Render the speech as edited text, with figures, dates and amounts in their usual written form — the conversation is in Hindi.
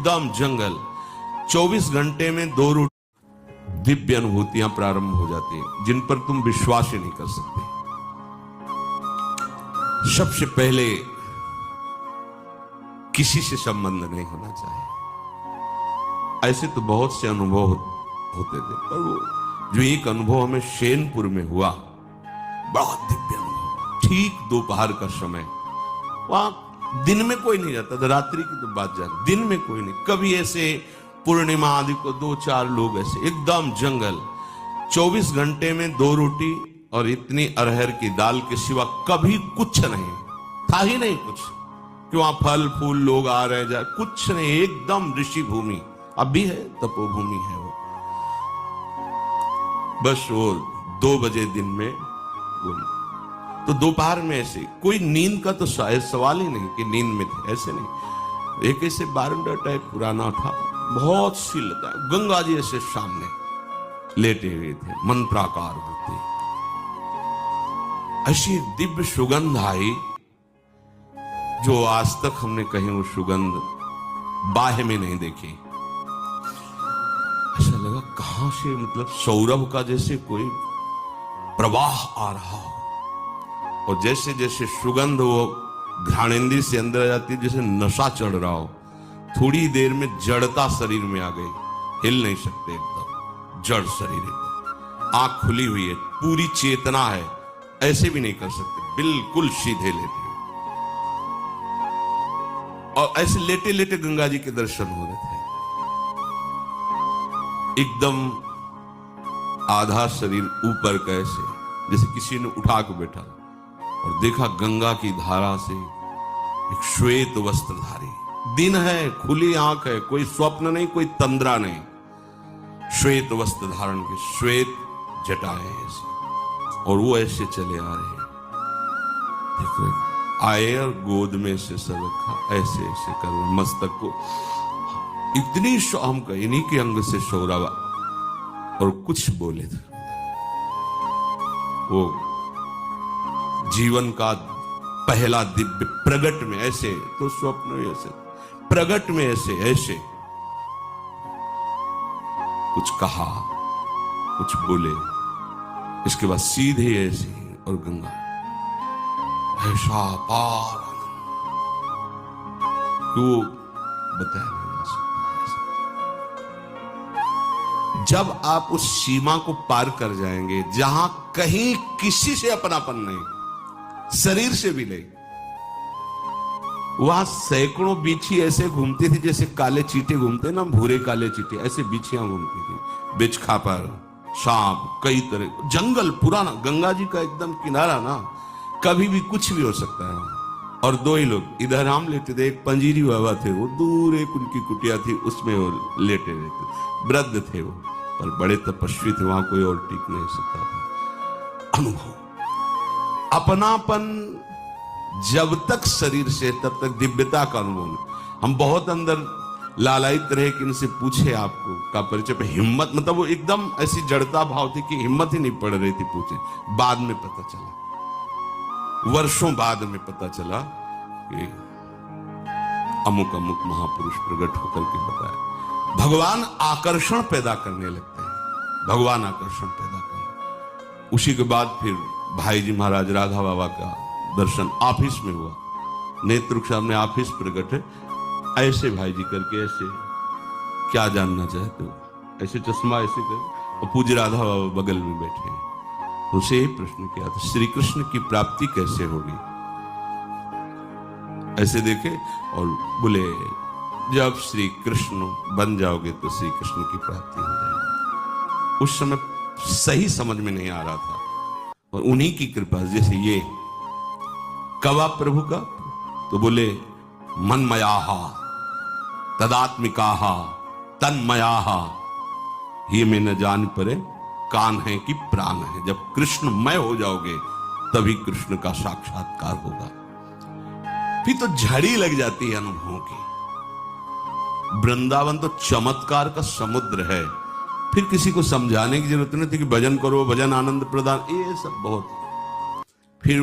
एकदम जंगल, 24 घंटे में 2 रूट दिव्य अनुभूतियां प्रारंभ हो जाती हैं जिन पर तुम विश्वास ही नहीं कर सकते। सबसे पहले किसी से संबंध नहीं होना चाहिए। ऐसे तो बहुत से अनुभव होते थे, पर वो जो एक अनुभव हमें शेनपुर में हुआ, बड़ा दिव्य अनुभव। ठीक दोपहर का समय, वहां दिन में कोई नहीं रहता था, रात्रि की तो बात जाए, दिन में कोई नहीं। कभी ऐसे पूर्णिमा आदि को 2-4 लोग ऐसे, एकदम जंगल, 24 घंटे में 2 रोटी और इतनी अरहर की दाल के सिवा कभी कुछ नहीं था, ही नहीं कुछ कि वहां फल फूल लोग आ रहे जाए, कुछ नहीं, एकदम ऋषि भूमि। अब भी है, तपोभूमि है वो। बस वो 2 बजे दिन में तो दोपहर में ऐसे कोई नींद का तो सवाल ही नहीं कि नींद में थे, ऐसे नहीं। एक ऐसे बारंडा टाइप पुराना था, बहुत सी लता, गंगा जी ऐसे सामने लेटे हुए थे, मंत्राकार होते। ऐसी दिव्य सुगंध आई जो आज तक हमने कहीं वो सुगंध बाह्य में नहीं देखी। ऐसा लगा कहां से, मतलब सौरभ का जैसे कोई प्रवाह आ रहा हो, और जैसे जैसे सुगंध वो घ्राणेंद्रिय से अंदर आ जाती, जैसे नशा चढ़ रहा हो। थोड़ी देर में जड़ता शरीर में आ गई, हिल नहीं सकते, एकदम जड़ शरीर है। आंख खुली हुई है, पूरी चेतना है, ऐसे भी नहीं कर सकते, बिल्कुल सीधे लेटे हुए। और ऐसे लेटे लेटे गंगा जी के दर्शन हो रहे थे। एकदम आधा शरीर ऊपर कैसे, जैसे किसी ने उठा के बैठा, और देखा गंगा की धारा से एक श्वेत वस्त्रधारी, दिन है, खुली आंख है, कोई स्वप्न नहीं, कोई तंद्रा नहीं, श्वेत वस्त्र धारण के, श्वेत जटाएं ऐसे, और वो ऐसे चले आ रहे हैं। देख रहे आए और गोद में से सर रखा, ऐसे ऐसे कर रहे, मस्तक को इतनी हम का इन्हीं के अंग से शौरावा, और कुछ बोले थे। वो जीवन का पहला दिव्य प्रगट में ऐसे, तो स्वप्न में ऐसे, प्रगट में ऐसे ऐसे कुछ कहा, कुछ बोले, इसके बाद सीधे ऐसे, और गंगा ऐसा पार क्यों बताया नहीं जा सकता। जब आप उस सीमा को पार कर जाएंगे जहां कहीं किसी से अपनापन नहीं, शरीर से भी नहीं, वहां सैकड़ों बिच्छी ऐसे घूमती थी जैसे काले चींटे घूमते ना, भूरे काले चींटे, ऐसे बिच्छियां घूमती थी, बिच्छखापर, सांप, कई तरह, जंगल पुराना, गंगा जी का एकदम किनारा ना, कभी भी कुछ भी हो सकता है। और 2 ही लोग, इधर हम लेटे थे, एक पंजीरी बाबा थे, वो दूर एक उनकी कुटिया थी, उसमें वो लेटे रहते, वृद्ध थे वो, पर बड़े तपस्वी थे, वहां कोई और टिक नहीं सकता था। अनुभव, अपनापन जब तक शरीर से, तब तक दिव्यता का अनुभव नहीं। हम बहुत अंदर लालायित रहे कि इनसे पूछे आपको का परिचय पे, हिम्मत, मतलब वो एकदम ऐसी जड़ता भाव थी कि हिम्मत ही नहीं पड़ रही थी पूछे। बाद में पता चला, वर्षों बाद में पता चला कि अमुक अमुक महापुरुष प्रकट होकर के बताया। भगवान आकर्षण पैदा करने लगते हैं, भगवान आकर्षण पैदा करने। उसी के बाद फिर भाई जी महाराज राधा बाबा का दर्शन ऑफिस में हुआ, नेत्र के सामने ऑफिस प्रकट है, ऐसे भाई जी करके, ऐसे क्या जानना चाहते हो, ऐसे चश्मा ऐसे कर, और पूज्य राधा बाबा बगल में बैठे हैं। उसे ही प्रश्न किया था, श्री कृष्ण की प्राप्ति कैसे होगी? ऐसे देखे और बोले, जब श्री कृष्ण बन जाओगे तो श्री कृष्ण की प्राप्ति हो जाएगी। उस समय सही समझ में नहीं आ रहा था, और उन्हीं की कृपा, जैसे ये कवा प्रभु का, तो बोले मनमयाहा तदात्मिकाहा तन्मयाहा, ये में न जान परे कान है कि प्राण है। जब कृष्णमय हो जाओगे तभी कृष्ण का साक्षात्कार होगा। फिर तो झड़ी लग जाती है अनुभवों की। वृंदावन तो चमत्कार का समुद्र है, फिर किसी को समझाने की जरूरत नहीं थी कि भजन करो, भजन आनंद प्रदान, ये सब बहुत। फिर